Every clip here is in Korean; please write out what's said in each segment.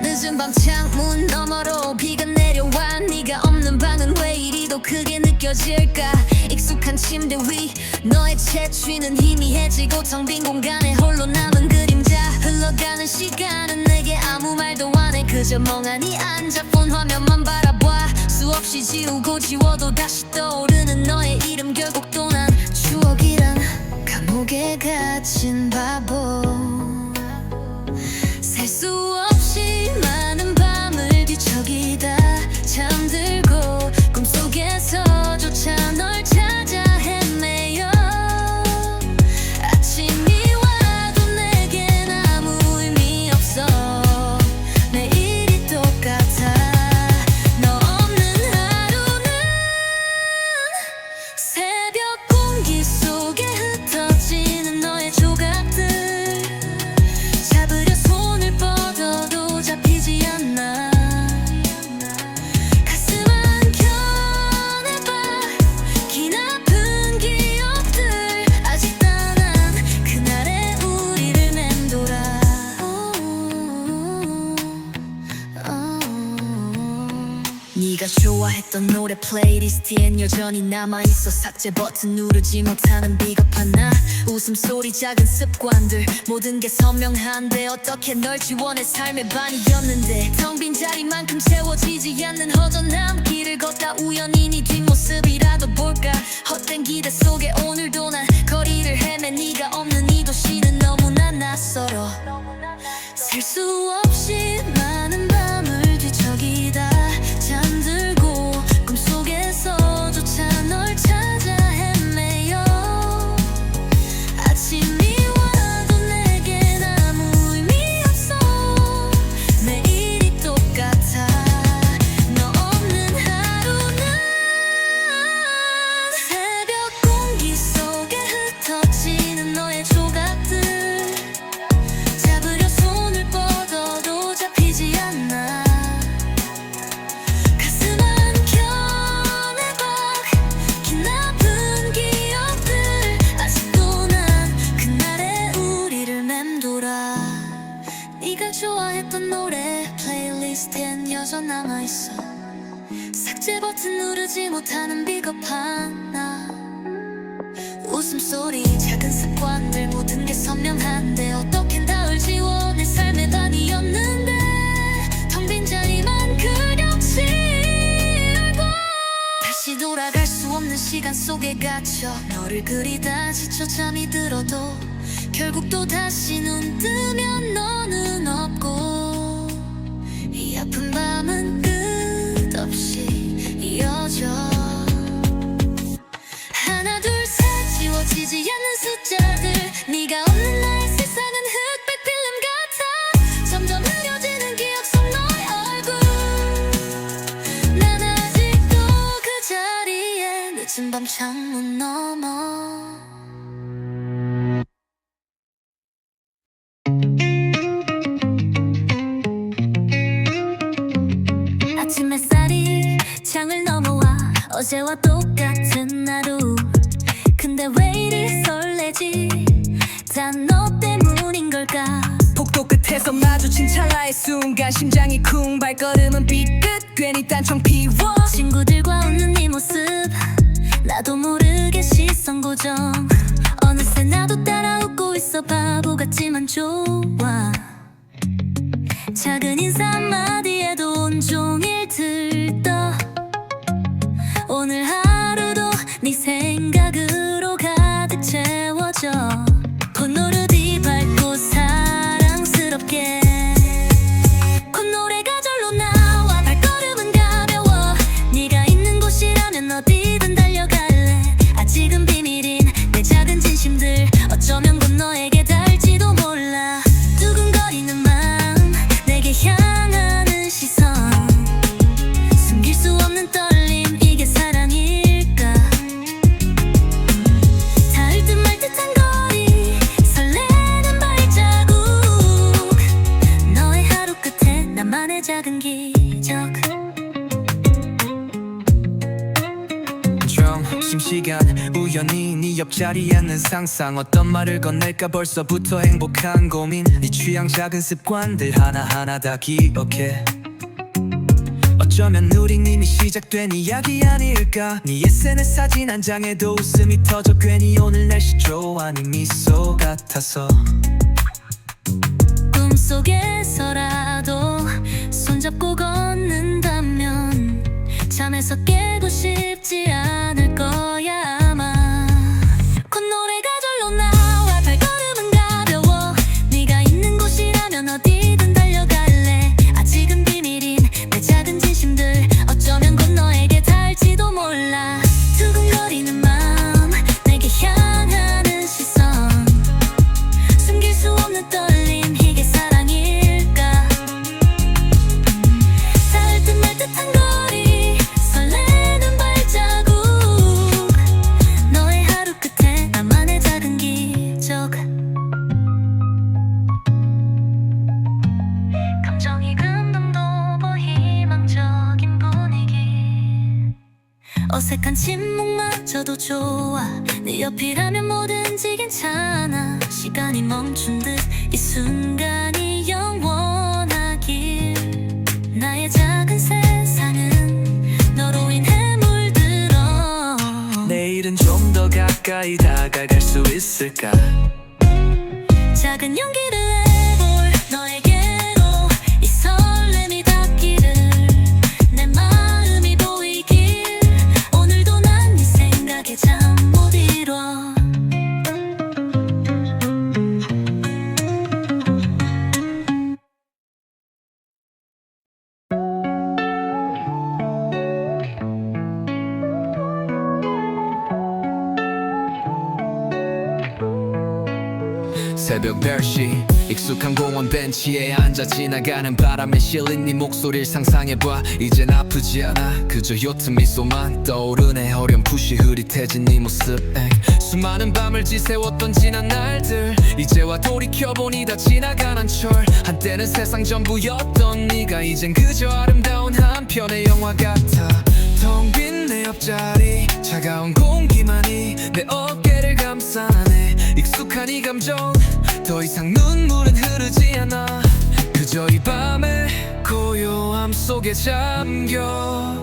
늦은 밤 창문 너머로 비가 내려와 네가 없는 방은 왜 이리도 크게 느껴질까. 익숙한 침대 위 너의 채취는 희미해지고 텅 빈 공간에 홀로 남은 그림자. 흘러가는 시간은 내게 아무 말도 안 해. 그저 멍하니 앉아 폰 화면만 바라봐. 수없이 지우고 지워도 다시 떠오르는 너의 이름. 결국 또 난 추억이란 감옥에 갇힌 바보. 셀 수 없이 많은 밤을 뒤척이다 잠들고 꿈속에서조차 널 찾아 헤매요. 아침이 와도 내겐 아무 의미 없어. 매일이 똑같아. 너 없는 하루는 새벽 공기 속에 흩어지는 너의 조각들. 잡으려 손을 뻗어도 잡히지 않나. 가슴 한켠에 봐 긴 아픈 기억들. 아직 난 그날의 우리를 맴돌아. 네가 좋아했던 노래 플레이리스트엔 여전히 남아있어. 삭제 버튼 누르지 못하는 비겁한 나. 웃음소리 작은 습관들 모든 게 선명한데 어떻게 널 지원해. 삶의 반이었는데 텅 빈 자리만큼 채워지지 않는 허전함. 길을 걷다 우연히 네 뒷모습이라도 볼까. 헛된 기대 속에 오늘도 난 거리를 헤매. 네가 없는 이 도시는 너무나 낯설어. 셀 수 없이 많은 밤을 뒤척이다 잠들고 꿈속에서조차 널 찾아 헤매요. 아침이 와도 내겐 아무 의미 없어. 매일이 똑같아. 너 없는 하루는 새벽 공기 속에 흩어지는 너의 조각들. 잡으려 손을 뻗어도 잡히지 않나. 가슴 한켠에 봐 긴 아픈 기억들. 아직도 난 그날의 우리를 맴돌아. 네가 좋아했던 노래 플레이리스트엔 여전 남아있어. 삭제 버튼 누르지 못하는 비겁한 나. 웃음소리 작은 습관들 모든 게 선명한데 어떻게 닿을 지워. 내 삶의 반이었는데 텅 빈 자리만 그려 치우고. 다시 돌아갈 수 없는 시간 속에 갇혀 너를 그리다 지쳐 잠이 들어도 결국 또 다시 눈 뜨면 너는 없고. 이 아픈 밤은 끝없이 이어져. 하나 둘 셋 지워지지 않는 숫자들. 네가 없는 나의 세상은 흑백 필름 같아. 점점 흐려지는 기억 속 너의 얼굴. 난 아직도 그 자리에 늦은 밤 창문 너머. 아침 햇살이 창을 넘어와. 어제와 똑같은 하루. 근데 왜 이리 설레지. 다 너 때문인 걸까. 폭도 끝에서 마주친 찰나의 순간 심장이 쿵. 발걸음은 삐끗 괜히 딴청 피워. 친구들과 웃는 네 모습 나도 모르게 시선 고정. 어느새 나도 따라 웃고 있어. 바보 같지만 좋아. 작은 인사 한마디에도 온종일 들떠. 오늘 하루도 네 생각으로 가득 채워져. 콧노릇이 밝고 사랑스럽게 콧노래가 절로 나와. 발걸음은 가벼워. 네가 있는 곳이라면 어디든 달려갈래. 아직은 비밀인 내 작은 진심들 어쩌면 곧 너에게 닿을지도 몰라. 두근거리는 마음 내게 향하는 시선. 숨길 수 없는 떨림 이게 사랑일까. 닿을 듯 말 듯한 거리 옆자리에 앉는 상상 어떤 말을 건넬까 벌써부터 행복한 고민 네 취향 작은 습관들 하나하나 다 기억해 어쩌면 우린 이미 시작된 이야기 아닐까 네 SNS 사진 한 장에도 웃음이 터져 괜히 오늘 날씨 좋아 네 미소 같아서 꿈속에서라도 손잡고 걷는다면 잠에서 깨고 싶지 않을 거야 아마 콧노래가 절로 나와 발걸음은 가벼워 네가 있는 곳이라면 어디든 달려갈래 아직은 비밀인 내 작은 진심들 어쩌면 곧 너에게 닿을지도 몰라 두근거리는 마음 내게 향하는 시선 숨길 수 없는 떨림 이게 사랑일까 닿을 듯 말 듯한 거리 설레는 발자국 너의 하루 끝에 나만의 작은 기적 감정이 금방도 희망적인 분위기 어색한 침묵마저도 좋아 네 옆이라면 뭐든지 괜찮아 시간이 멈춘 듯 이 순간이 영원하길 나의 작은 세상은 너로 인해 물들어 내일은 좀 더 가까이 다가갈 수 있을까 작은 용기를 내볼 너에게로 이 설렘이 닿기를 내 마음이 보이길 오늘도 난 네 생각에 잠 못 이뤄 새벽 10시 익숙한 공원 벤치에 앉아 지나가는 바람에 실린 네 목소리를 상상해봐 이젠 아프지 않아 그저 옅은 미소만 떠오르네 어렴풋이 흐릿해진 네 모습 수많은 밤을 지새웠던 지난 날들 이제와 돌이켜보니 다 지나간 한철 한때는 세상 전부였던 네가 이젠 그저 아름다운 한 편의 영화 같아 텅 빈 내 옆자리 차가운 공기만이 내 어깨를 감싸네 익숙한 이 감정 더 이상 눈물은 흐르지 않아 그저 이 밤의 고요함 속에 잠겨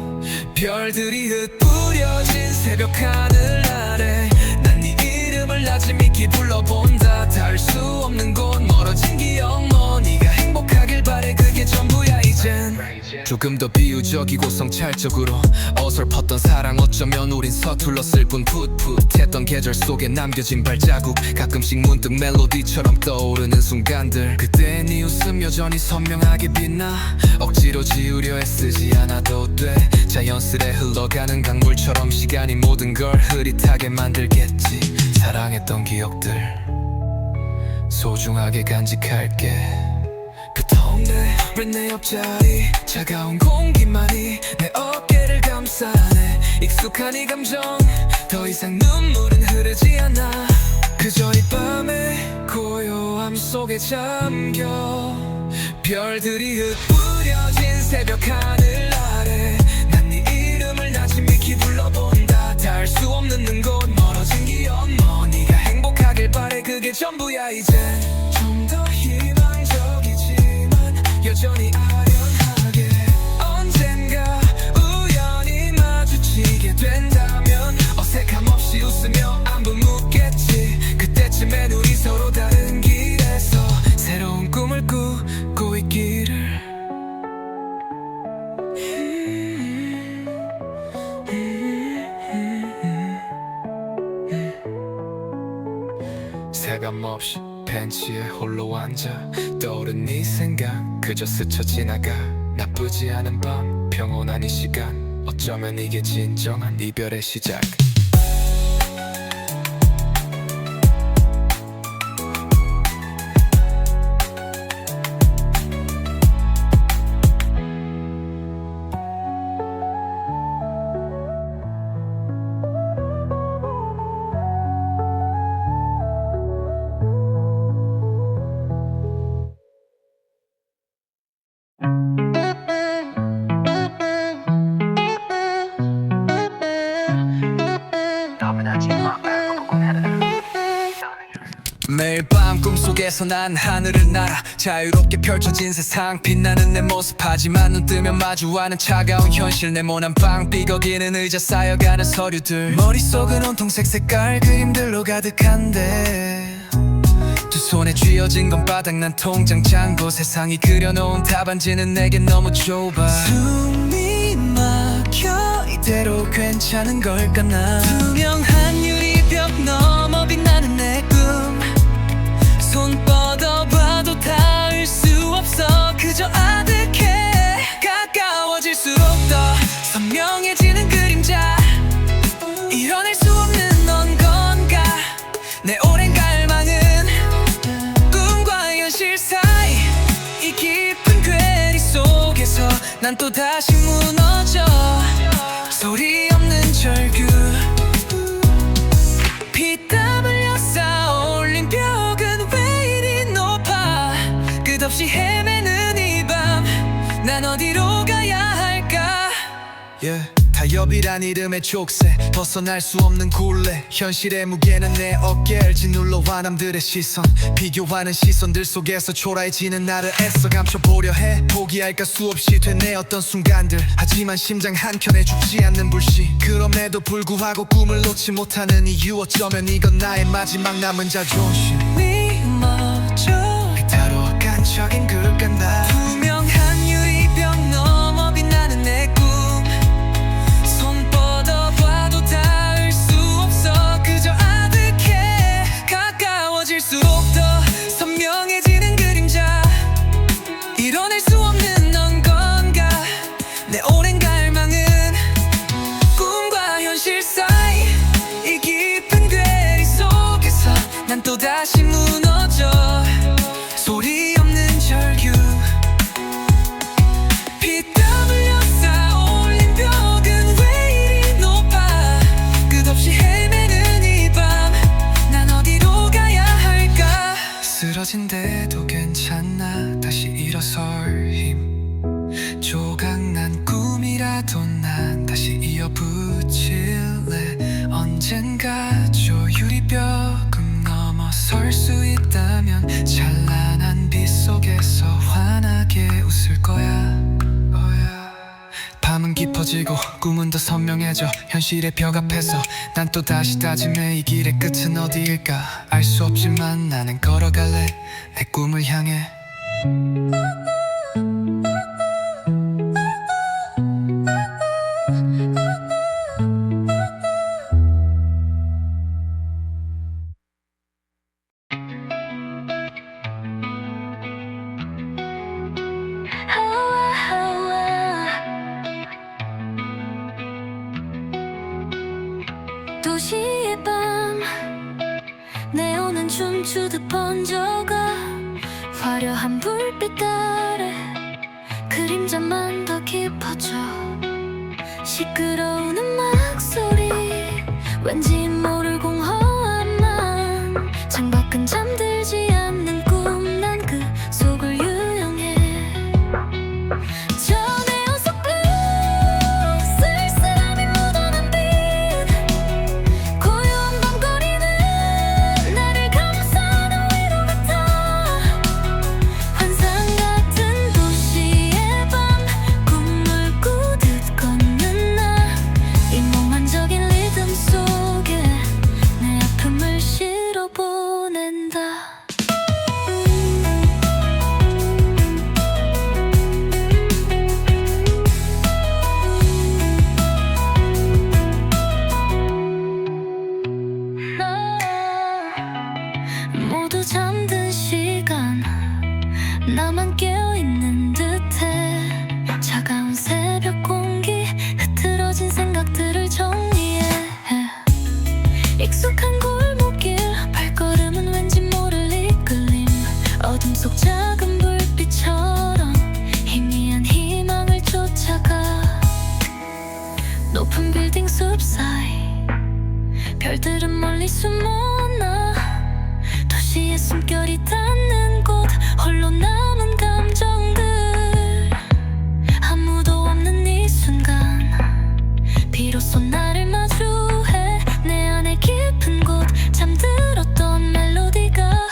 별들이 흩뿌려진 새벽 하늘 아래 난 네 이름을 낮은 미끼 불러본다 닿을 수 없는 곳 멀어진 기억 너 네가 행복하길 바래 그게 전부야 이젠 조금 더 비유적이고 성찰적으로 어설펐던 사랑 어쩌면 우린 서툴렀을 뿐 풋풋했던 계절 속에 남겨진 발자국 가끔씩 문득 멜로디처럼 떠오르는 순간들 그때의 네 웃음 여전히 선명하게 빛나 억지로 지우려 애쓰지 않아도 돼 자연스레 흘러가는 강물처럼 시간이 모든 걸 흐릿하게 만들겠지 사랑했던 기억들 소중하게 간직할게 그 텅빈 내 옆자리 차가운 공기만이 내 어깨를 감싸네 익숙한 이 감정 더 이상 눈물은 흐르지 않아 그저 이 밤의 고요함 속에 잠겨 별들이 흩뿌려진 새벽 하늘 아래 난 네 이름을 낮은 미끼 불러본다 닿을 수 없는 곳 멀어진 기억 너 네가 행복하길 바래 그게 전부야 이제 좀 더 희망적이지만 여전히 아련하게 언젠가 우연히 마주치게 된다면 어색함 없이 웃으며 안부 묻겠지 그때쯤엔 우리 서로 다른 길에서 새로운 꿈을 꾸고 있기를 세감 없이 벤치에 홀로 앉아 떠오른 네 생각 그저 스쳐 지나가 나쁘지 않은 밤 평온한 이 시간 어쩌면 이게 진정한 이별의 시작 매일 밤 꿈속에서 난 하늘을 날아 자유롭게 펼쳐진 세상 빛나는 내 모습 하지만 눈 뜨면 마주하는 차가운 현실 네모난 방 삐걱이는 의자 쌓여가는 서류들 머릿속은 온통 색색깔 그림들로 가득한데 두 손에 쥐어진 건 바닥난 통장 잔고 세상이 그려놓은 답안지는 내겐 너무 좁아 숨이 막혀 이대로 괜찮은 걸까 나 투명한 유리벽 넘어 빛나는 내 꿈 손 뻗어봐도 닿을 수 없어 그저 아득해 가까워질수록 더 선명해지는 그림자 이뤄낼 수 없는 넌 건가 내 오랜 갈망은 꿈과 현실 사이 이 깊은 괴리 속에서 난 또다시 무너져 소리 없는 절규 피 땀 흘려 쌓아올린 벽은 왜 이리 높아 끝없이 헤매는 이 밤 난 어디로 가야 할까 타협이란 이름의 족쇄 벗어날 수 없는 굴레 현실의 무게는 내 어깨를 짓눌러와 남들의 시선 비교하는 시선들 속에서 초라해지는 나를 애써 감춰보려 해 포기할까 수없이 되뇌 어떤 순간들 하지만 심장 한켠에 죽지 않는 불씨 그럼에도 불구하고 꿈을 놓지 못하는 이유 어쩌면 이건 나의 마지막 남은 자존심 네 멈춰 비타로간적인 걸 간다 투명한 유리벽 넘어 빛나는 내 꿈 가까워질수록 더 선명해지는 그림자 이뤄낼 수 없는 넌 건가 내 오랜 갈망은 꿈과 현실 사이 이 깊은 괴리 속에서 난 또다시 무너져 소리 없는 절규 피땀 흘려 쌓아올린 벽은 왜 이리 높아 끝없이 헤매는 이 밤 난 어디로 가야 할까 쓰러진데도 괜찮아 다시 일어설 힘 조각난 꿈이라도 난 다시 이어붙일래 언젠가 저 유리벽은 넘어설 수 있다면 찬란한 빛 속에서 환하게 웃을 거야 밤은 깊어지고 꿈은 더 선명해져 현실의 벽 앞에서 난 또다시 다짐해 이 길의 끝은 어디일까 알 수 없지만 나는 걸어갈래 내 꿈을 향해 도시의 밤 네온은 춤추듯 번져가 화려한 불빛 아래 그림자만 더 깊어져 시끄러운 음악 소리 왠지 모를 공허함만 창밖은 잠들지 않는 꿈 난 그 속을 유영해 저 네온 속 블루 쓸쓸함이 묻어난 빛 고요한 밤거리는 나를 감싸는 위로 같아 환상 같은 도시의 밤 꿈을 꾸듯 걷는 나 이 몽환적인 리듬 속에 내 아픔을 실어보낸다 모두 잠든 시간 나만 깨어있는 듯해 차가운 새벽 공기 흐트러진 생각들을 정리해 익숙한 골목길 발걸음은 왠지 모를 이끌림 어둠 속 작은 불빛처럼 희미한 희망을 쫓아가 높은 빌딩 숲 사이 별들은 멀리 숨어나 도시의 숨결이 닿는 곳 홀로 남은 감정들 아무도 없는 이 순간 비로소 나를 마주해 내 안에 깊은 곳 잠들었던 멜로디가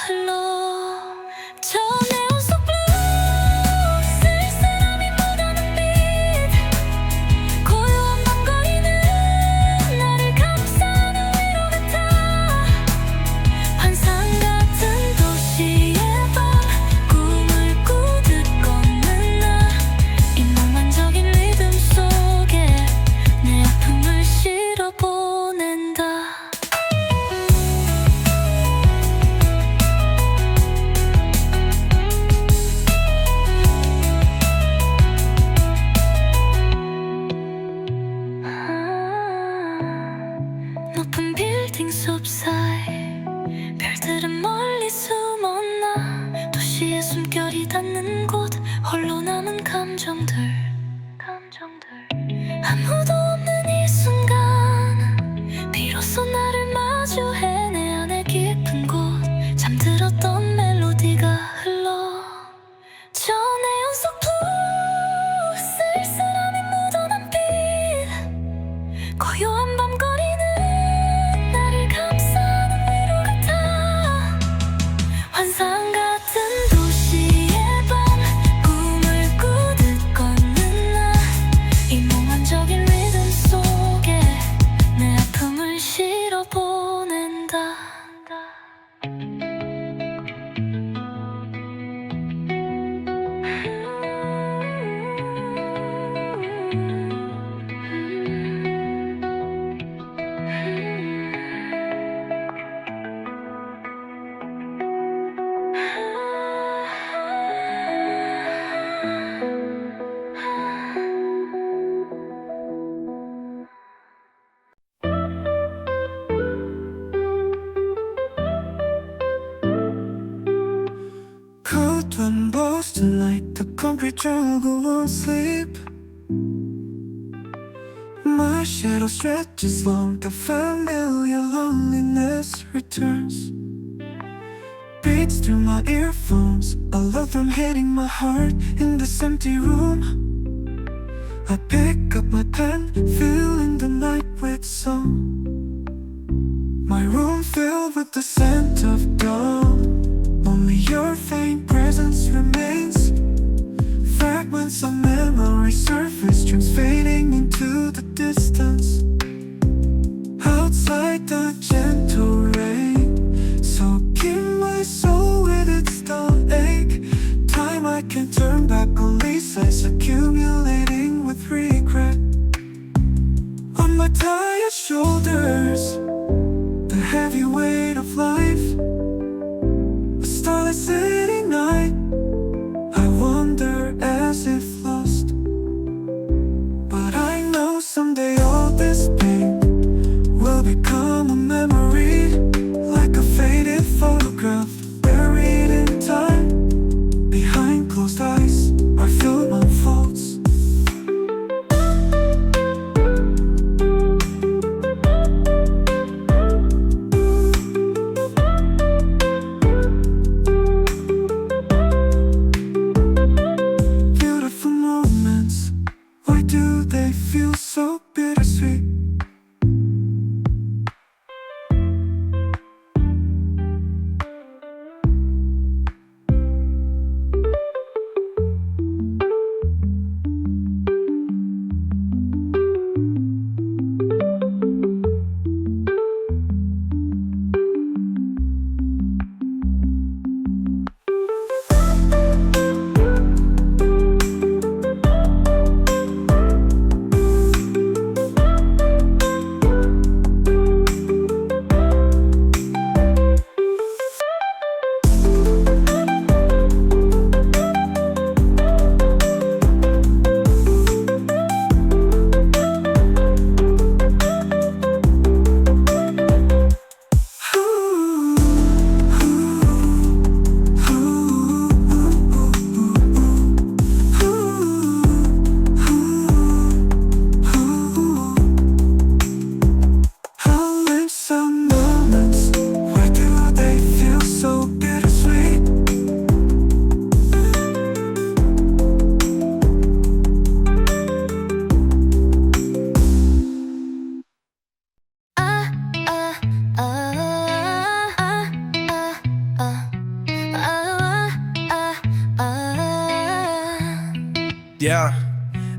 Cold wind blows tonight, the concrete jungle won't sleep. My shadow stretches long, the familiar loneliness returns. Beats through my earphones, a love drum hitting my heart in this empty room. I pick up my pen, filling the night with song. My room filled with the scent of dawn. Only your faint presence remains. Fragments of memory surface, dreams fading into the distance. Outside the gentle rain, soaking my soul with its dull ache. Time I can turn back, only sighs accumulating with regret. On my tired shoulders, the heavy weight of life. A starless city night, I wander as if lost. But I know someday all this pain will become a memory, like a faded photograph buried in time. Behind closed eyes, our film unfolds. Beautiful moments, why do they feel so bittersweet? Some moments, why do they feel so bittersweet? Yeah.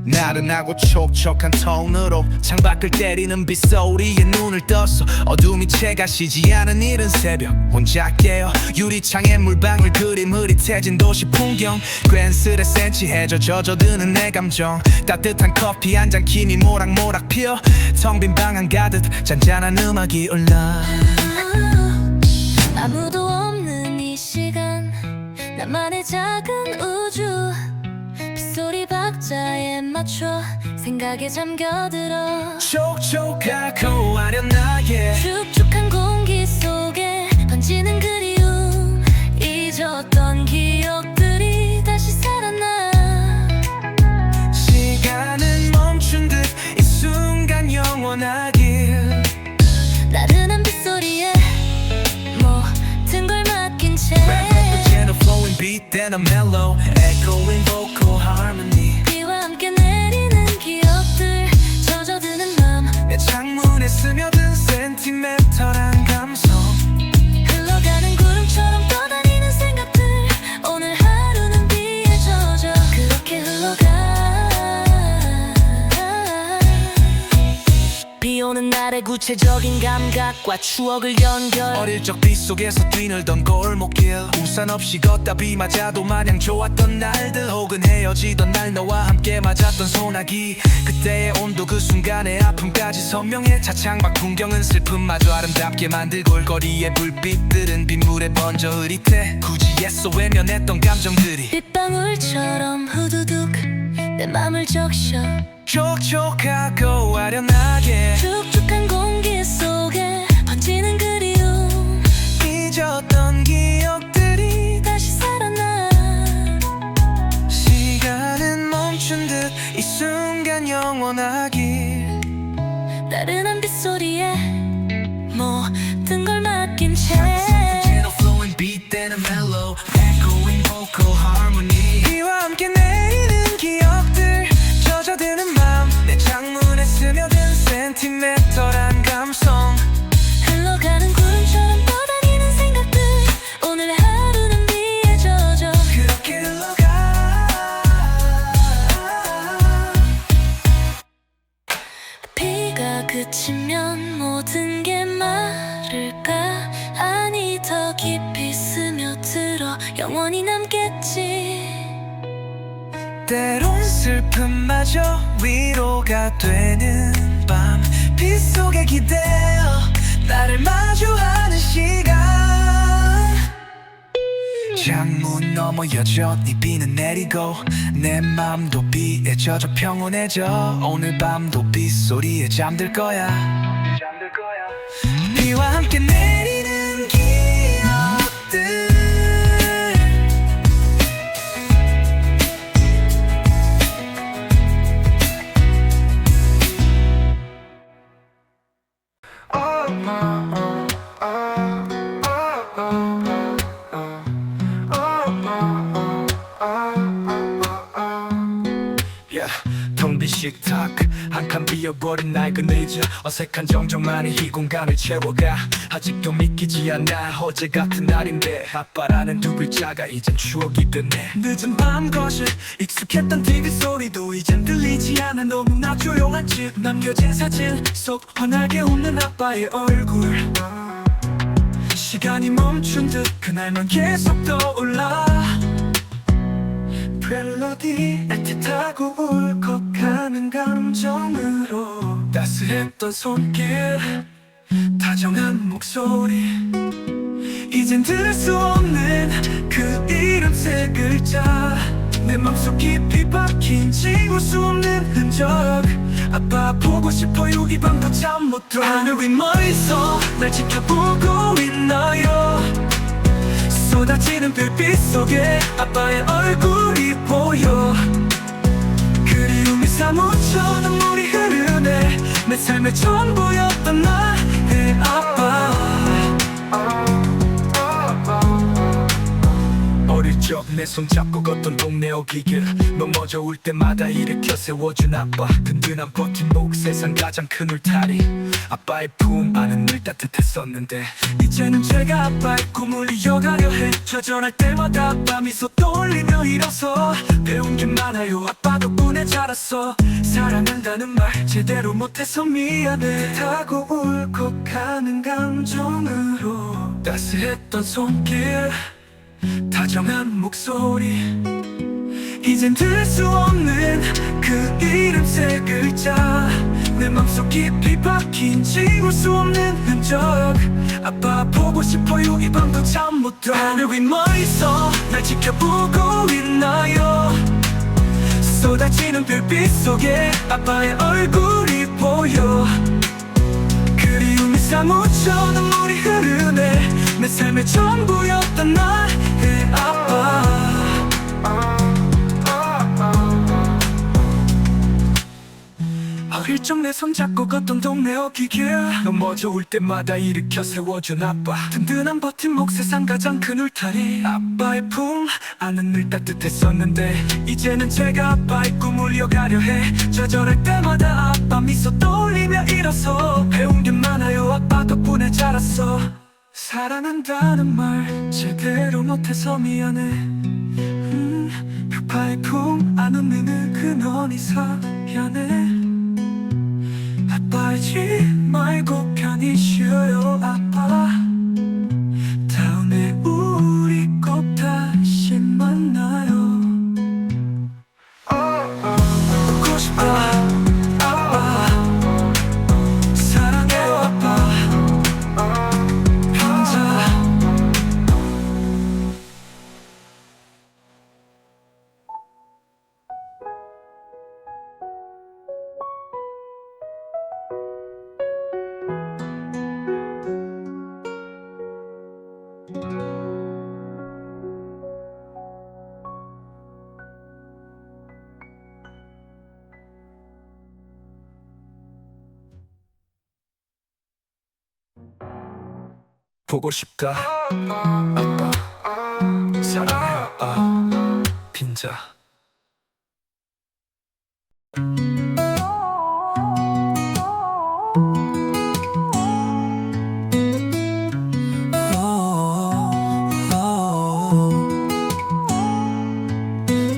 나른하고 촉촉한 톤으로 창밖을 때리는 빗소리에 눈을 떴어. 어둠이 채 가시지 않은 이른 새벽, 혼자 깨어 유리창에 물방울 그림 흐릿해진 도시 풍경. 괜스레 센치해져 젖어드는 내 감정. 따뜻한 커피 한 잔 김이 모락모락 피어 텅 빈 방 한가득 잔잔한 음악이 올라. 아무도 없는 이 시간, 나만의 작은 우주. 빗소리 박자에 맞춰 생각에 잠겨들어. 촉촉하고 아련하게 축축한 공기 속에 번지는 그리움. 잊었던 기억들이 다시 살아나. 시간은 멈춘 듯 이 순간 영원하길. 나른한 빗소리에 모든 걸 맡긴 채 Wrap up the gentle flowing beat then a mellow echoing vocal harmony. 비와 함께 내리는 기억들, 젖어드는 맘. 내 창문에 스며든 센티멘털한 감성. 흘러가는 구름처럼 떠다니는 생각들. 오늘 하루는 비에 젖어 그렇게 흘러가. 비 오는 날의 구체적인 감각과 추억을 연결. 어릴 적 빗속에서 뛰놀던 골목길, 우산 없이 걷다 비 맞아도 마냥 좋았던 날들. 혹은 헤어지던 날 너와 함께 맞았던 소나기. 그때의 온도, 그 순간의 아픔까지 선명해. 차창밖 풍경은 슬픔마저 아름답게 만들고, 거리의 불빛들은 빗물에 번져 흐릿해. 굳이 애써 외면했던 감정들이 빗방울처럼 후두둑 내 맘을 적셔. 촉촉하고 아련하게 축축한 공기 속에 번지는 그리움. 잊었던 기억들이 다시 살아나. 영원히 남겠지. 때론 슬픔마저 위로가 되는 밤 빗속에 기대어 나를 마주하는 시간 창문 너머 여전히 비는 내리고 내 맘도 비에 젖어 평온해져 오늘 밤도 빗소리에 잠들 거야 비와 함께 내리는 기억들 텅 빈 식탁 한 칸 비어버린 낡은 의자 어색한 정적만이 이 공간을 채워가 아직도 믿기지 않아 어제 같은 날인데 아빠라는 두 글자가 이젠 추억이 됐네 늦은 밤 거실 익숙했던 TV 소리도 이젠 들리지 않아 너무나 조용한 집 남겨진 사진 속 환하게 웃는 아빠의 얼굴 시간이 멈춘 듯 그날만 계속 떠올라 멜로디 애틋하고 울컥하는 감정으로 따스했던 손길 다정한 목소리 이젠 들을 수 없는 그 이름 세 글자 내 맘속 깊이 박힌 지울 수 없는 흔적 아빠 보고 싶어요 이 밤도 잠 못 들어 하늘 위 멀리서 날 지켜보고 있나요 쏟아지는 별빛 속에 아빠의 얼굴이 보여 그리움이 사무쳐 눈물이 흐르네 내 삶의 전부였던 나의 아빠 어릴 적 내 손 잡고 걷던 동네 어귀길 넘어져 올 때마다 일으켜 세워준 아빠 든든한 버팀목 세상 가장 큰 울타리 아빠의 품 안은 늘 따뜻했었는데 이제는 제가 아빠의 꿈을 이어가려 해 좌절할 때마다 아빠 미소 떠올리며 일어서 배운 게 많아요 아빠 덕분에 자랐어 사랑한다는 말 제대로 못해서 미안해 타고 울컥하는 감정으로 따스했던 손길 다정한 목소리 이젠 들을 수 없는 그 이름 세 글자 내 맘속 깊이 박힌 지울 수 없는 흔적 아빠 보고 싶어요 이 밤도 잠 못 들어 하늘 위 멀리서 날 지켜보고 있나요 쏟아지는 별빛 속에 아빠의 얼굴이 보여 그리움이 사무쳐 눈물이 흐르네 내 삶의 전부였던 나의 아빠 어릴 적 내 손 잡고 걷던 동네 어귀길 넘어져 올 때마다 일으켜 세워준 아빠 든든한 버팀목 세상 가장 큰 울타리 아빠의 품 안은 늘 따뜻했었는데 이제는 제가 아빠의 꿈을 이어가려 해 좌절할 때마다 아빠 미소 떠올리며 일어서 배운 게 많아요 아빠 덕분에 자랐어 사랑한다는 말 제대로 못해서 미안해 벽파의 품 안은 내는 근원이 사연해 아빠 잊지 말고 편히 쉬어요 아빠 다음에 우리 꼭 다시 만나요 보고 싶어 아빠 사랑해요 아빠 혼자 보고 싶다 아빠 사랑해요 아빠 빈자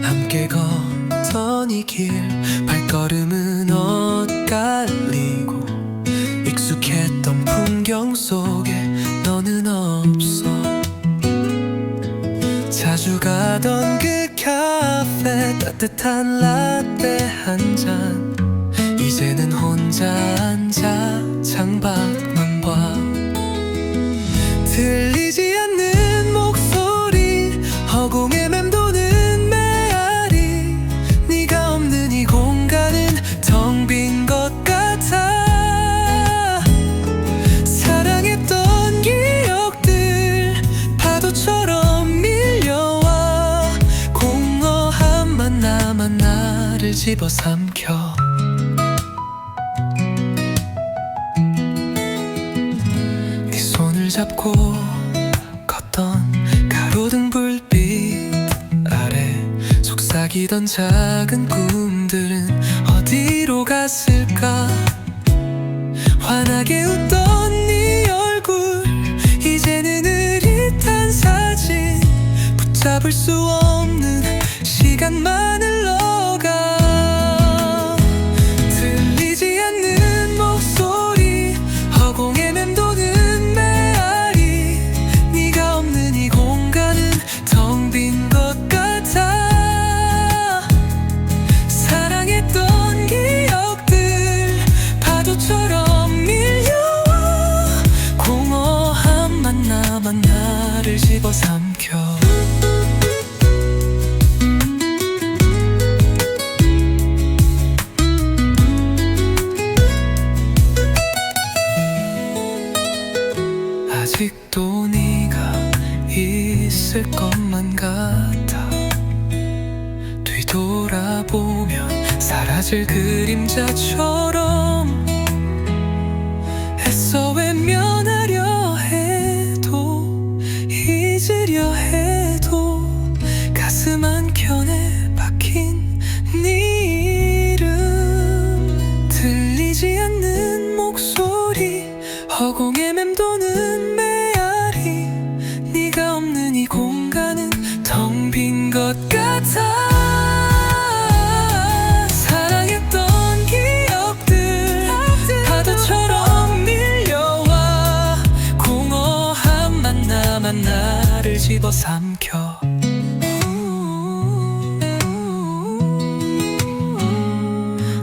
함께 걷던 이 길 발걸음은 엇갈리고 익숙했던 풍경 속에 너는 없어 자주 가던 그 카페 따뜻한 라떼 한 잔 이제는 혼자 앉아 창밖만 봐 들리지 않는 목소리 허공에 맴도는 메아리 네가 없는 이 공간은 텅 빈 것 같아 사랑했던 기억들 파도처럼 밀려와 공허함만 남아 나를 집어삼켜 네 손을 잡고 걷던 가로등 불빛 아래 속삭이던 작은 꿈들은 어디로 갔을까 환하게 웃던 네 얼굴 이제는 흐릿한 사진 붙잡을 수 없는 시간만 흘러가 들리지 않는 목소리 허공에 맴도는 메아리 네가 없는 이 공간은 텅 빈 것 같아 사랑했던 기억들 파도처럼 밀려와 공허함만 남아 나를 집어삼켜 아직도 네가 있을 것만 같아 뒤돌아보면 사라질 그림자처럼 애써 외면하려 해도 잊으려 해도 가슴 한켠에 박힌 네 이름 들리지 않는 목소리 허공에 맴도는 메아리 네가 없는 이 공간은 텅 빈 것 같아 사랑했던 기억들 파도처럼 밀려와 공허함만 남아 나를 집어삼켜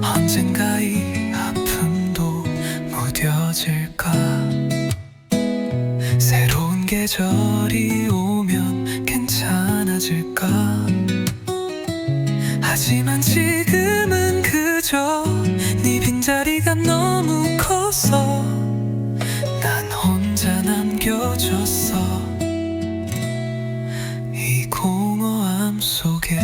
언젠가 이 아픔도 무뎌질까 새로운 계절이 오면 괜찮아질까 하지만 지금은 그저 네 빈자리가 너무 커서 난 혼자 남겨졌어 이 공허함 속에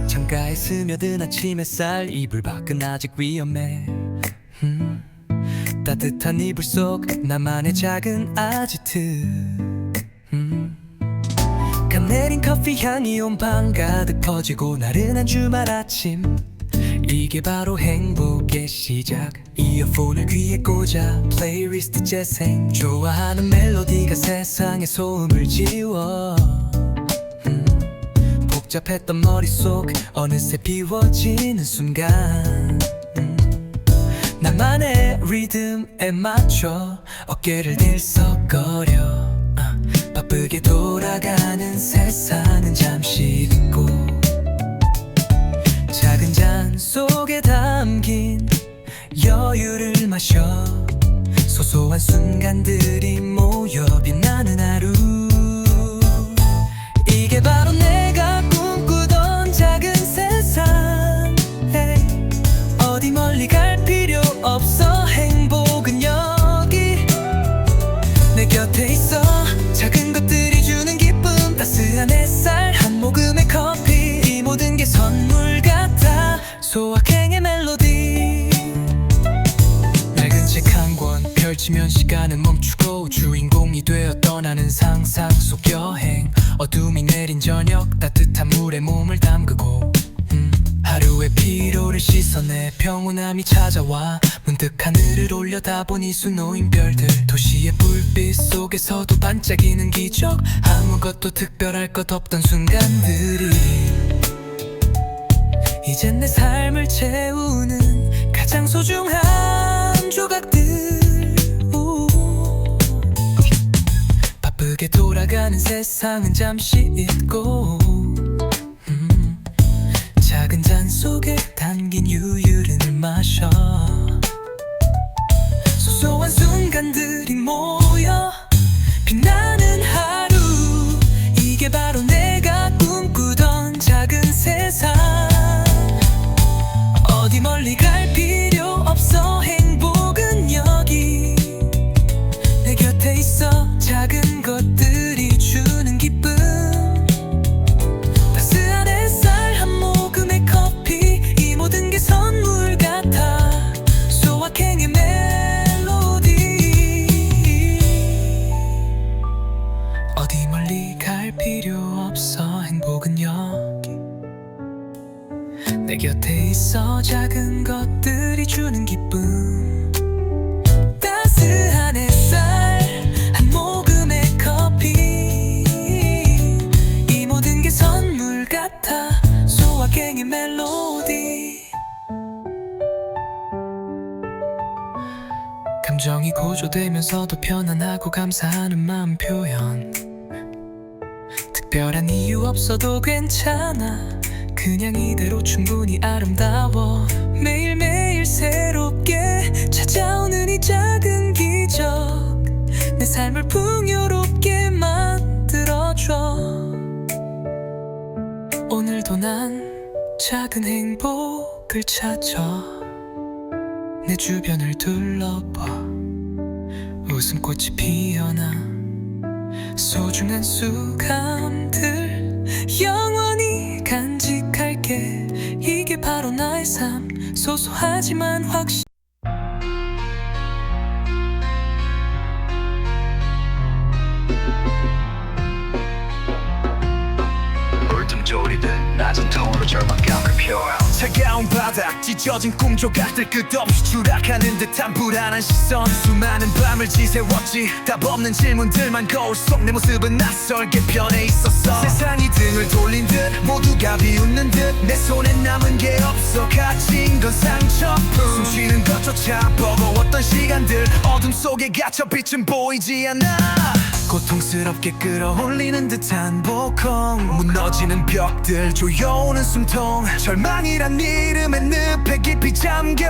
창가에 스며든 아침 햇살 이불 밖은 아직 위험해 따뜻한 이불 속 나만의 작은 아지트 감내린 커피 향이 온 방 가득 퍼지고 나른한 주말 아침 이게 바로 행복의 시작 이어폰을 귀에 꽂아 플레이리스트 재생 좋아하는 멜로디가 세상의 소음을 지워 복잡했던 머릿속 어느새 비워지는 순간 나만의 리듬에 맞춰 어깨를 들썩거려 바쁘게 돌아가는 세상은 잠시 잊고 작은 잔 속에 담긴 여유를 마셔 소소한 순간들이 모여 빛나는 하루 이게 바로 내가 꿈꾸던 작은 세상 hey. 어디 멀리 갈 필요 없어 행복은 여기 내 곁에 있어 작은 것들이 주는 기쁨 따스한 햇살 한 모금의 커피 이 모든 게 선물 같아 소확행의 멜로디 낡은 책 한 권 펼치면 시간은 멈추고 주인공이 되어 떠나는 상상 속 여행 어둠이 내린 저녁 따뜻한 물에 몸을 담그고 하루의 피로를 너를 시선에 평온함이 찾아와 문득 하늘을 올려다보니 수놓인 별들 도시의 불빛 속에서도 반짝이는 기적 아무것도 특별할 것 없던 순간들이 이젠 내 삶을 채우는 가장 소중한 조각들 바쁘게 돌아가는 세상은 잠시 잊고 작은 잔 속에 담긴 유유를 마셔 소소한 순간들이 모여 빛나는 하루 이게 바로 내가 꿈꾸던 작은 세상 어디 멀리 갈 필요 없어 행복은 여기 내 곁에 있어 작은 것들이 주는 기쁨 따스한 햇살 한 모금의 커피 이 모든 게 선물 같아 소확행의 멜로디 어디 멀리 갈 필요 없어 행복은 여기 내 곁에 있어 작은 것들이 주는 기쁨 따스한 햇살 한 모금의 커피 이 모든 게 선물 같아 소확행의 멜로디 감정이 고조되면서도 편안하고 감사하는 마음 표현 특별한 이유 없어도 괜찮아 그냥 이대로 충분히 아름다워 매일매일 새롭게 찾아오는 이 작은 기적 내 삶을 풍요롭게 만들어줘 오늘도 난 작은 행복을 찾아 내 주변을 둘러봐 웃음꽃이 피어나 소중한 순간들 영원히 간직할게 이게 바로 나의 삶 소소하지만 확실히 울퉁조리듯 낮은 톤으로 절망감을 표현 차가운 바닥 찢어진 꿈 조각들 끝없이 추락하는 듯한 불안한 시선 수많은 밤을 지새웠지 답 없는 질문들만 거울 속 내 모습은 낯설게 변해 있었어 세상이 등을 돌린 듯 모두가 비웃는 듯 내 손에 남은 게 없어 가진 건 상처뿐 숨 쉬는 것조차 버거웠던 시간들 어둠 속에 갇혀 빛은 보이지 않아 고통스럽게 끌어올리는 듯한 보콩 무너지는 벽들 조여오는 숨통 절망이란 이름의 늪에 깊이 잠겨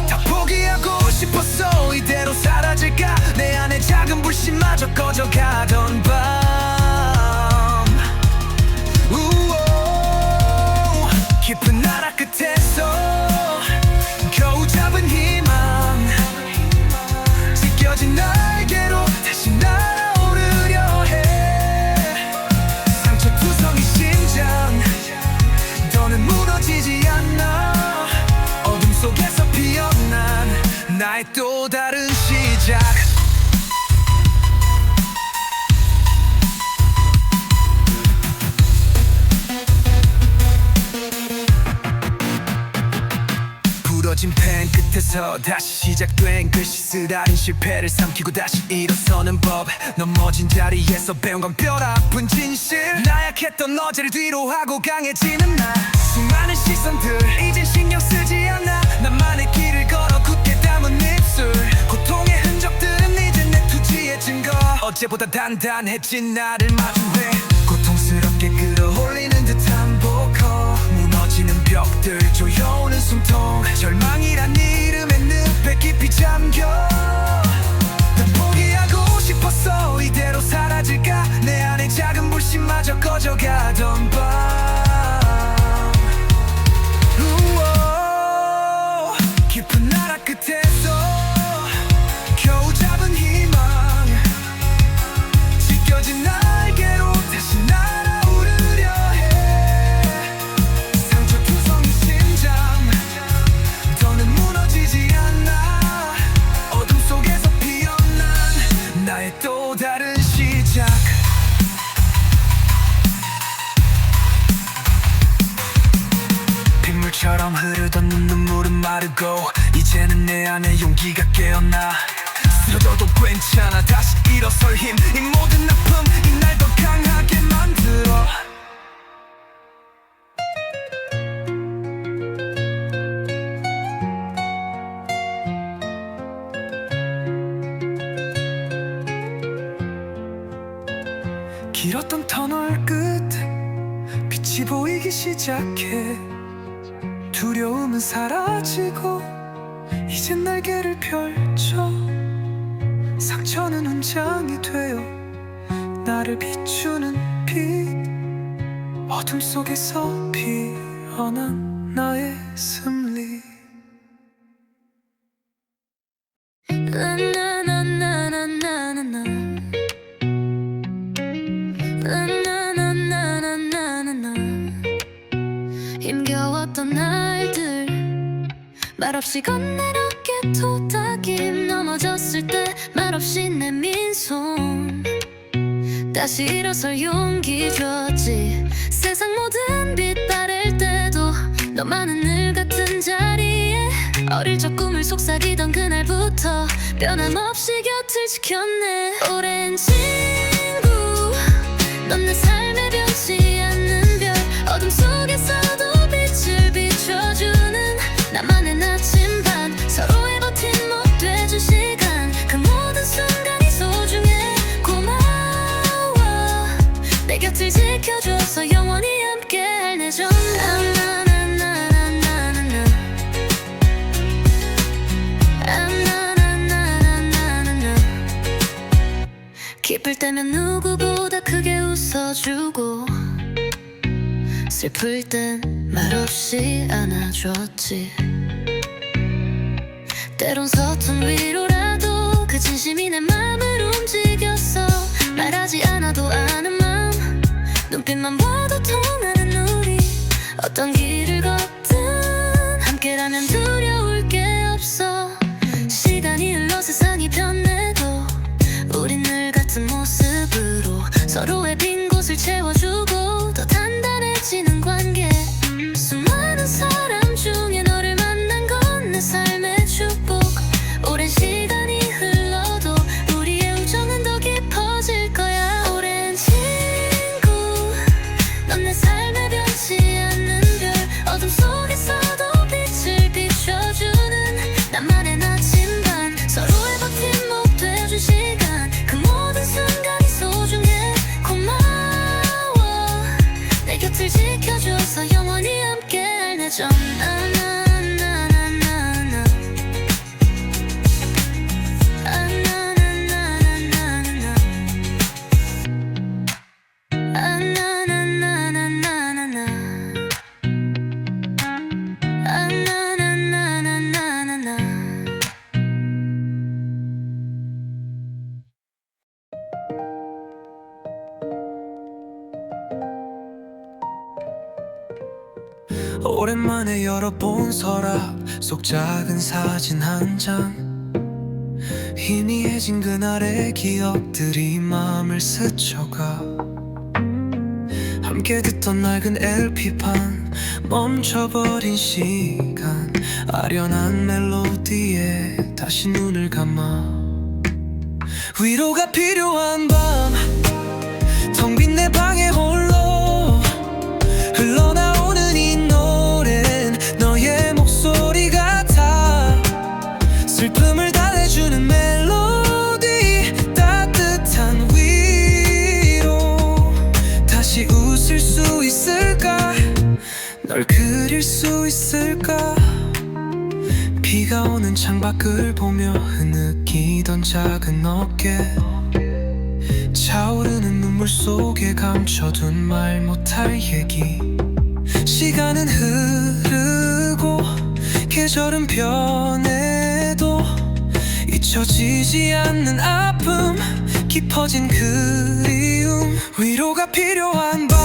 다 포기하고 싶었어 이대로 사라질까 내 안에 작은 불씨마저 꺼져가던 밤 우오 깊은 나라 끝에서 겨우 잡은 희망 찢겨진 날개로 다시 날아오르려 해 상처투성이 심장 더는 무너지지 않아 어둠 속에서 피어난 나의 또 다른 시작 부러진 펜 끝에서 다시 시작된 글씨 쓰라린 실패를 삼키고 다시 일어서는 법 넘어진 자리에서 배운 건 뼈아픈 진실 나약했던 어제를 뒤로 하고 강해지는 나 수많은 시선들 이젠 신경 쓰지 않아 나만의 길을 걸어 굳게 담은 입술 고통의 흔적들은 이제 내 투지의 증거 어제보다 단단해진 나를 마주해 고통스럽게 끌어올리는 듯한 보커 무너지는 벽들 조여오는 숨통 절망이란 이름의 늪에 깊이 잠겨 다 포기하고 싶었어 이대로 사라질까 내 안에 작은 불씨마저 꺼져가던 밤 우오 깊은 나라 끝에서 겨우 잡은 희망 찢겨진 날개로 다시 날아오르려 바람처럼 흐르던 눈물은 마르고 이제는 내 안에 용기가 깨어나 쓰러져도 괜찮아 다시 일어설 힘 이 모든 아픔이 날 더 강하게 만들어 길었던 터널 끝에 빛이 보이기 시작해 두려움은 사라지고 이젠 날개를 펼쳐 상처는 훈장이 되어 나를 비추는 빛 어둠 속에서 피어난 나의 승리 나나나나나나나나 나나나나나나나 힘겨웠던 날들 말없이 건네렸게 토닥임 넘어졌을 때 말없이 내민 손 다시 일어설 용기 줬지 세상 모든 빛 바랄 때도 너만은 늘 같은 자리에 어릴 적 꿈을 속삭이던 그날부터 변함없이 곁을 지켰네 오랜 친구 넌 내 삶에 변치 않는 별 어둠 속에서도 빛을 비춰주는 나만의 나침반 서로의 버팀목 돼준 시간 그 모든 순간이 소중해 고마워 내 곁을 지켜줘서 영원히 함께할 내 정 나나나나나나나 나나나나나나 기쁠 때면 누구보다 크게 웃어주고 슬플 땐 말없이 안아줬지 때론 서툰 위로라도 그 진심이 내 맘을 움직였어 말하지 않아도 아는 맘 눈빛만 봐도 통하는 우리 어떤 길을 걷든 함께라면 두려울 게 없어 시간이 흘러 세상이 변해도 우린 늘 같은 모습으로 서로의 빈 곳을 채워주고 더 단단해지는 관계 수많은 사람 중에 너를 만난 건 내 삶의 축복 오랜 시간이 흘러도 우리의 우정은 더 깊어질 거야 오랜 친구 넌 내 삶에 변치 않는 별 어둠 속에서도 빛을 비춰주는 나만의 나침반 서로의 버팀목 돼준 시간 그 모든 순간이 소중해 고마워 내 곁을 지켜줘서 영원히 함께할 내 정 오랜만에 열어본 서랍 속 작은 사진 한 장 희미해진 그날의 기억들이 마음을 스쳐가 함께 듣던 낡은 LP판 멈춰버린 시간 아련한 멜로디에 다시 눈을 감아 위로가 필요한 밤 텅 빈 내 방에 홀로 흘러나오는 이 노래는 너의 목소리 같아 슬픔을 달래주는 멜로디 따뜻한 위로 다시 웃을 수 있을까 널 그릴 수 있을까 비가 오는 창밖을 보며 흐느끼던 작은 어깨 차오르는 눈물 속에 감춰둔 말 못할 얘기 시간은 흐르고 계절은 변해도 잊혀지지 않는 아픔 깊어진 그리움 위로가 필요한 밤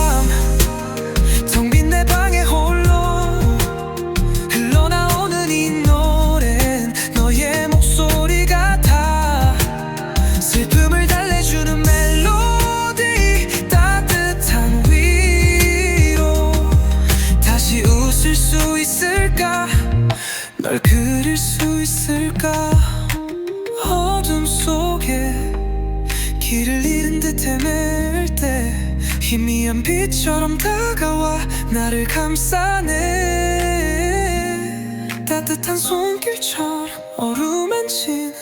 텅 빈 내 방에 홀로 흘러나오는 이 노래는 너의 목소리 같아 슬픔을 달래주는 멜로디 따뜻한 위로 다시 웃을 수 있을까? 널 그릴 수 있을까? 어둠 속에 길을 잃은 듯 헤맬 때 희미한 빛처럼 다가와 나를 감싸네. 따뜻한 손길처럼 어루만지는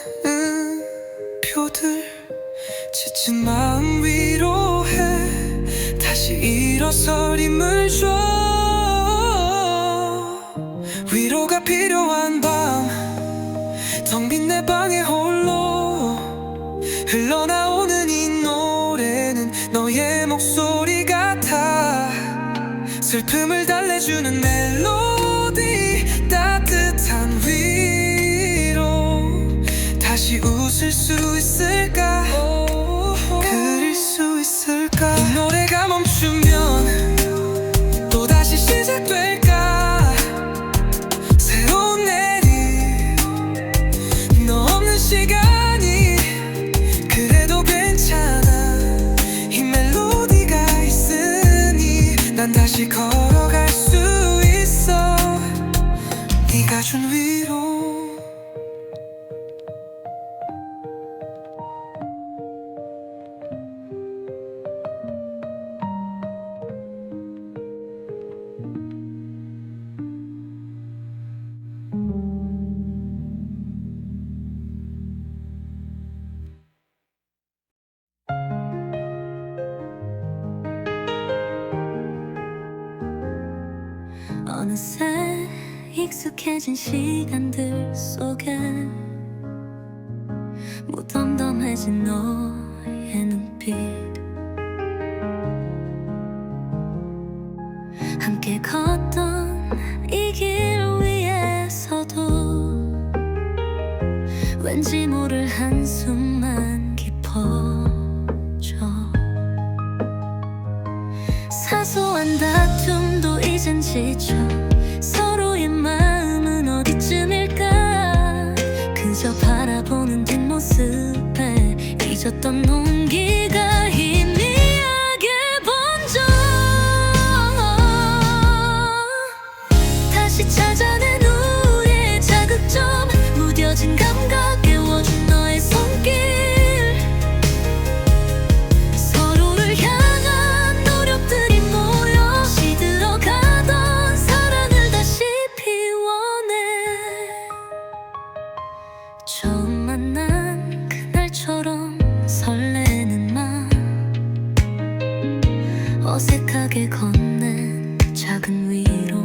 표들 지친 마음 위로해 다시 일어설 힘을 줘. 위로가 필요한 밤 텅 빈 내 방에 홀로 흘러나오는 이 노래는 너의 목소리 같아. 슬픔을 달래주는 멜로디 따뜻한 위로 다시 웃을 수 있을까? 그릴 수 있을까? 이 노래가 멈추면 또다시 시작될까? 새로운 내일 너 없는 시간이 그래도 괜찮아. 이 멜로디가 있으니 난 다시 걸어갈 수 있어. 네가 준 위로. 어느새 익숙해진 시간들 속에 무덤덤해진 너의 눈빛 함께 걷던 이 길 위에서도 왠지 모를 한숨만 깊어져. 사소한 다툼도 이젠 지쳐 서로의 마음은 어디쯤일까? 그저 바라보는 뒷모습에 잊었던 온기가 희미하게 번져. 다시 찾아낸 우리의 자극점 무뎌진 감각 깨워준 너의 손길 서로를 향한 노력들이 모여 시들어가던 사랑을 다시 피워내. 처음 만난 그날처럼 설레는 맘 어색하게 건넨 작은 위로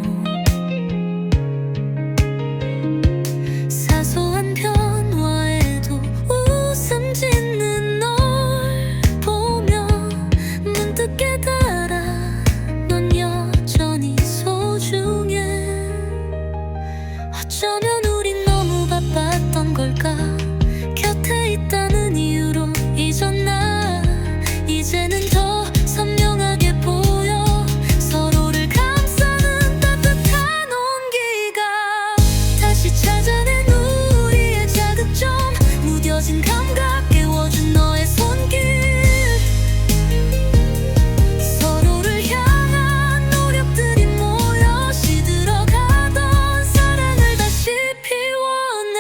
사소한 변화에도 웃음 짓는 널 보며 문득 깨달아 넌 여전히 소중해. 어쩌면 우린 너무 바빴던 걸까? 곁에 있다는 이유로 잊었나? 이제는 더 선명하게 보여 서로를 감싸는 따뜻한 온기가. 다시 찾아낸 우리의 자극점 무뎌진 감각 깨워준 너의 손길 서로를 향한 노력들이 모여 시들어가던 사랑을 다시 피워내.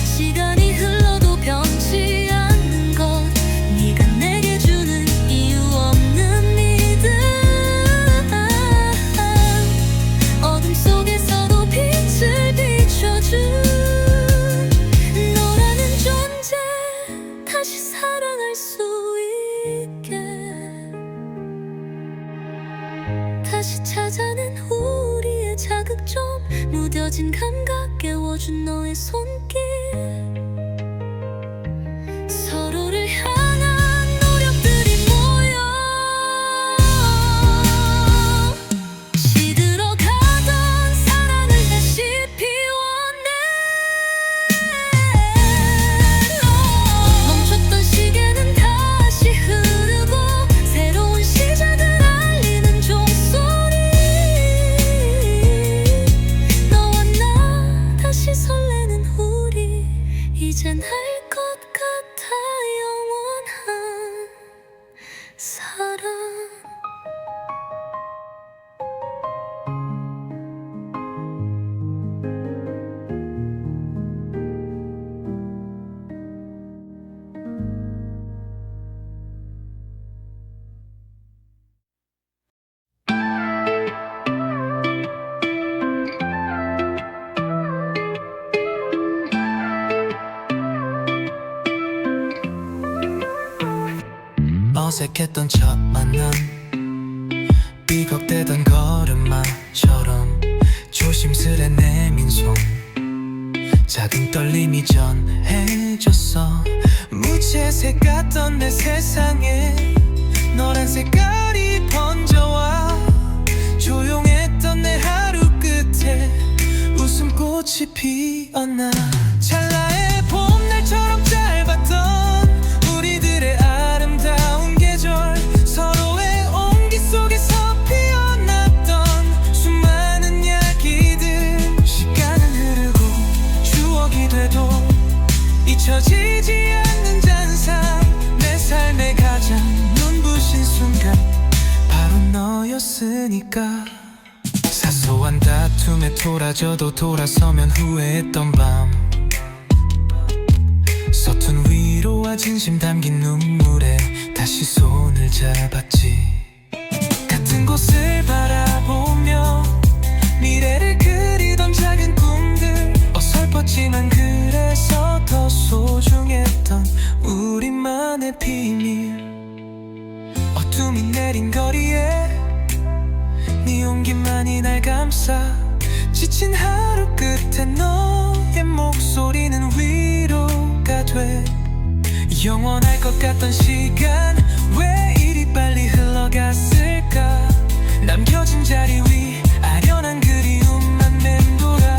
시간이 흘러도 변치 않는 것 네가 내게 주는 이유 없는 믿음 어둠 속에서도 빛을 비춰준 너라는 존재 다시 사랑할 수 있게. 다시 찾아낸 우리의 자극점 무뎌진 감각 깨워준 너의 손길 서로를 향한 노력들이 모여 시들어가던 사랑을 다시 피워내. 멈췄던 시계는 다시 흐르고 새로운 시작을 알리는 종소리 너와 나 다시 설레는 우리 어색했던 첫 만남 삐걱대던 걸음마처럼 조심스레 내민 손 작은 떨림이 전해졌어 무채색 같던 내 세상에 너란 색깔이 번져와 조용했던 내 하루 끝에 웃음꽃이 피었나 찰나의 봄날처럼 짧았던 우리들의 아름다운 계절 서로의 온기 속에서 피어났던 수많은 이야기들 시간은 흐르고 추억이 돼도 잊혀지지 않는 잔상 내 삶의 가장 눈부신 순간 바로 너였으니까 사소한 다툼에 토라져도 돌아서면 후회했던 밤 서툰 위로와 진심 담긴 눈물에 다시 손을 잡았지 같은 곳을 바라보며 미래를 그리던 작은 꿈들 어설펐지만 그래서 더 소중했던 우리만의 비밀 어둠이 내린 거리에 네 온기만이 날 감싸 지친 하루 끝에 너의 목소리는 위로가 돼 영원할 것 같던 시간 왜 이리 빨리 흘러갔을까 남겨진 자리 위 아련한 그리움만 맴돌아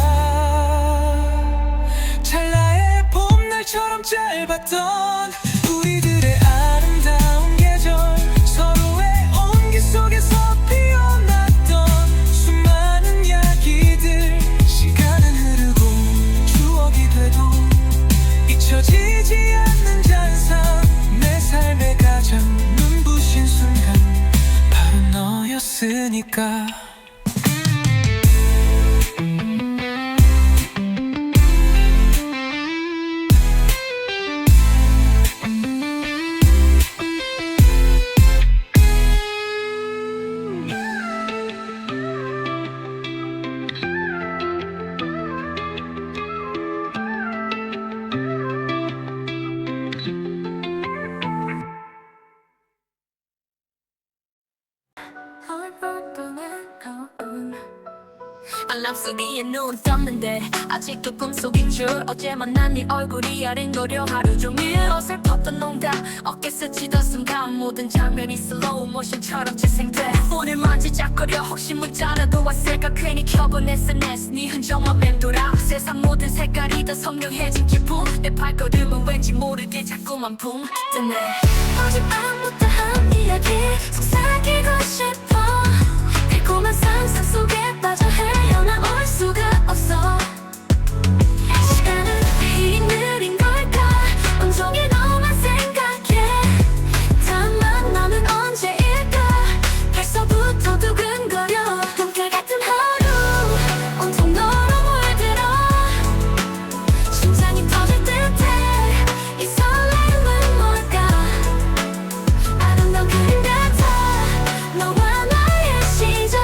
찰나의 봄날처럼 짧았던 우리들의 아름다운 계절 서로의 온기 속에서 피어났던 수많은 이야기들 시간은 흐르고 추억이 돼도 잊혀지지 않는 잔상 내 삶의 가장 눈부신 순간 바로 너였으니까 알람 소리에 눈 떴는데 아직도 꿈속인 줄 어제 만난 네 얼굴이 아른거려 하루 종일 어설펐던 농담 어깨 스치던 순간 모든 장면이 슬로우 모션처럼 재생돼 오늘 만지작거려 혹시 문자라도 왔을까 괜히 켜본 SNS 네 흔적만 맴돌아 세상 모든 색깔이 더 선명해진 기분 내 발걸음은 왠지 모르게 자꾸만 붕 뜨네 어젯밤부터 한 이야기 속삭이고 싶어 달콤한 상상 속에 빠져 헤어나올 수가 없어 시간은 왜 이리 느린 걸까 온종일 너만 생각해 다만 나는 언제일까 벌써부터 두근거려 꿈결 같은 하루 온통 너로 물들어 심장이 터질 듯해 이 설렘은 뭘까 아름다운 그림 같아 너와 나의 시작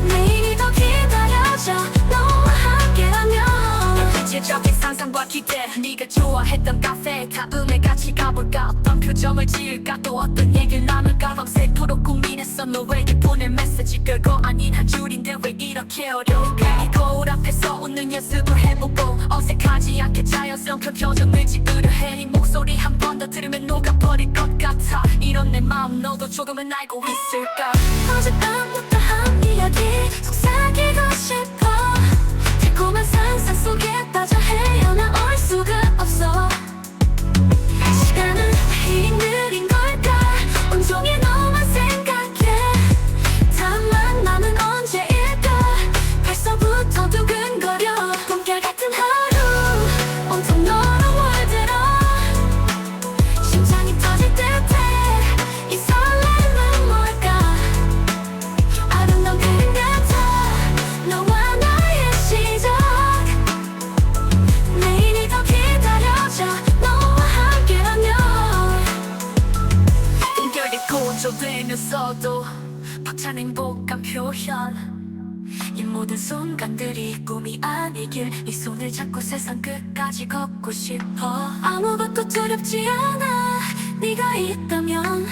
매일이 더 기다려져 너와 함께라면 일체적인 상상과 기대 네가 좋아했던 카페 다음에 같이 가볼까 어떤 표정을 지을까 또 어떤 얘기를 나눌까 밤새도록 고민했어 너에게 보낼 메시지 별거 아닌 한 줄인데 왜 이렇게 어려울까 이 거울 앞에서 웃는 연습을 해보고 어색하지 않게 자연스러운 표정을 지으려 해 네 목소리 한 번 더 들으면 녹아버릴 것 같아 이런 내 마음 너도 조금은 알고 있을까 어젯밤부터 한 이야기 속삭이고 싶어 달콤한 상상 속에 빠져 헤어나올 수가 없어 시간은 왜 이리 느린 걸까 온종일 너만 생각해 다만 나는 언제일까 벌써부터 두근거려 꿈결 같은 하루 온통 너로 물들어 심장이 터질 듯해 이 설렘은 뭘까 아름다운 그림 같아 너와 나의 시작 매일이 더 기다려져 너와 함께라면 꿈결이 고조되면서도 벅찬 행복한 표현 이 모든 순간들이 꿈이 아니길 네 손을 잡고 세상 끝까지 걷고 싶어 아무것도 두렵지 않아 네가 있다면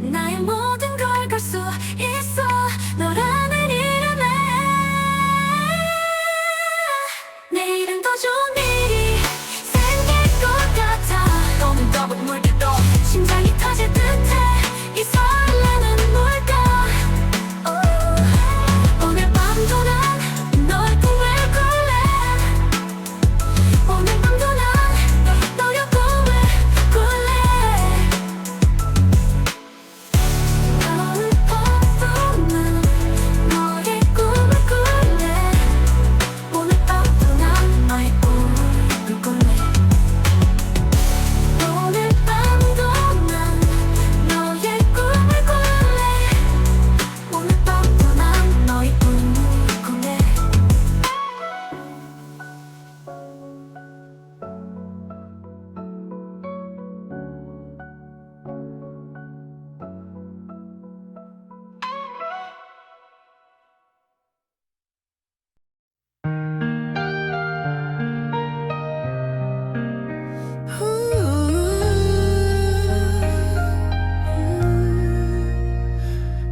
나의 모든 걸 걸 수 있어 너라는 이름에 내일은 더 좋은 일이 생길 것 같아 너는 답을 물기도 심장이 터질 듯해 이 설레는 뭘까 오늘 밤도 난 너의 꿈을 꿀래 오늘 밤도 난 너의 꿈을 꿀래 오늘 밤도 난 너의 꿈을 꿀래 오늘 밤도 난 너의 꿈을 꿀래 오늘 밤도 난 너의 꿈을 꿀래 오늘 밤도 난 너의 꿈을 꿀래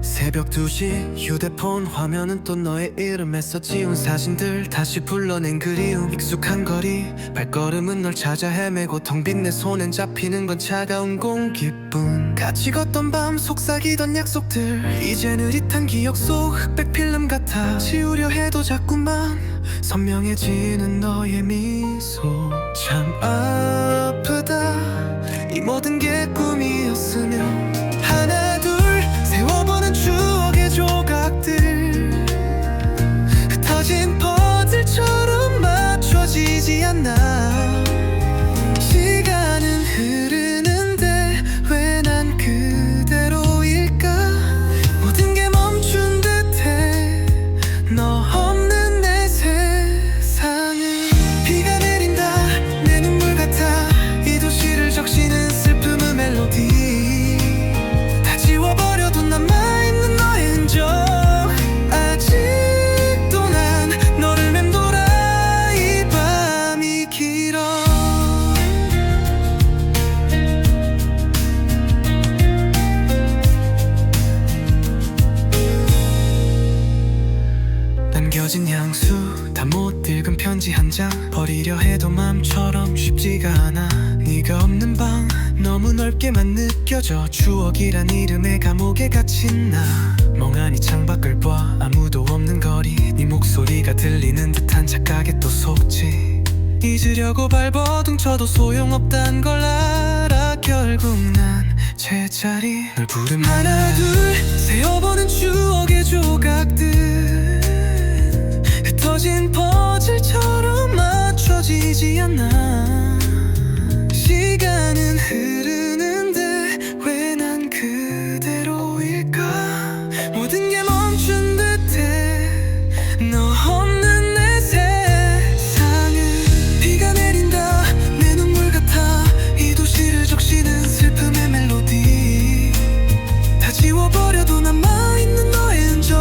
새벽 2시 휴대폰 화면은 또 너의 이름에서 지운 사진들 다시 불러낸 그리움 익숙한 거리 발걸음은 널 찾아 헤매고 텅 빈 내 손엔 잡히는 건 차가운 공기뿐 같이 걷던 밤 속삭이던 약속들 이제 느릿한 기억 속 흑백 필름 같아 지우려 해도 자꾸만 선명해지는 너의 미소 참 아프다 이 모든 게 꿈이었으면 하나 둘 세워보는 추억의 조각들 흩어진 퍼즐처럼 맞춰지지 않나 시간은 흐르는데 왜 난 그대로일까 모든 게 멈춘 듯해 너 없는 내 세상은 비가 내린다 내 눈물 같아 이 도시를 적시는 슬픔의 멜로디 다 지워버려도 남아있는 너의 흔적 아직도 난 너를 맴돌아 이 밤이 길어 남겨진 향수 다 못 읽은 편지 한 장 버리려 해도 맘처럼 쉽지가 않아 네가 없는 방 너무 넓게만 느껴져 추억이란 이름의 감옥에 갇힌 나 멍하니 창밖을 봐 아무도 없는 거리 네 목소리가 들리는 듯한 착각에 또 속지 잊으려고 발버둥 쳐도 소용없단 걸 알아 결국 난 제자리 널 부르면 하나 둘 세어보는 추억의 조각들 흩어진 퍼즐처럼 맞춰지지 않나 시간은 흐르는데 왜 난 그대로일까 모든 게 멈춘 듯해 너 없는 내 세상은 비가 내린다 내 눈물 같아 이 도시를 적시는 슬픔의 멜로디 다 지워버려도 남아있는 너의 흔적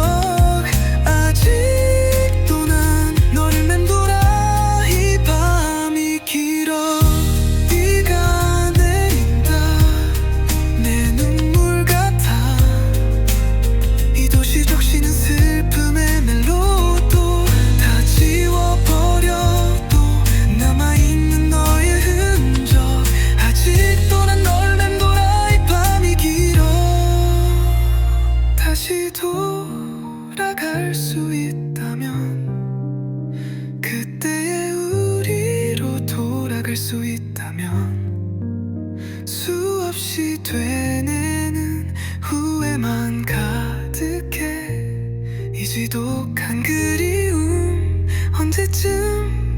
아직도 난 너를 맴돌아 이 밤이 길어 비가 내린다 내 눈물 같아 이 도시 적시는 슬픔의 멜로도 다 지워버려도 남아있는 너의 흔적 아직도 난 널 맴돌아 이 밤이 길어 다시 돌아갈 수 있다면 그때의 우리로 돌아갈 수 있다면 수없이 되뇌는 후회만 가득해 이 지독한 그리움 언제쯤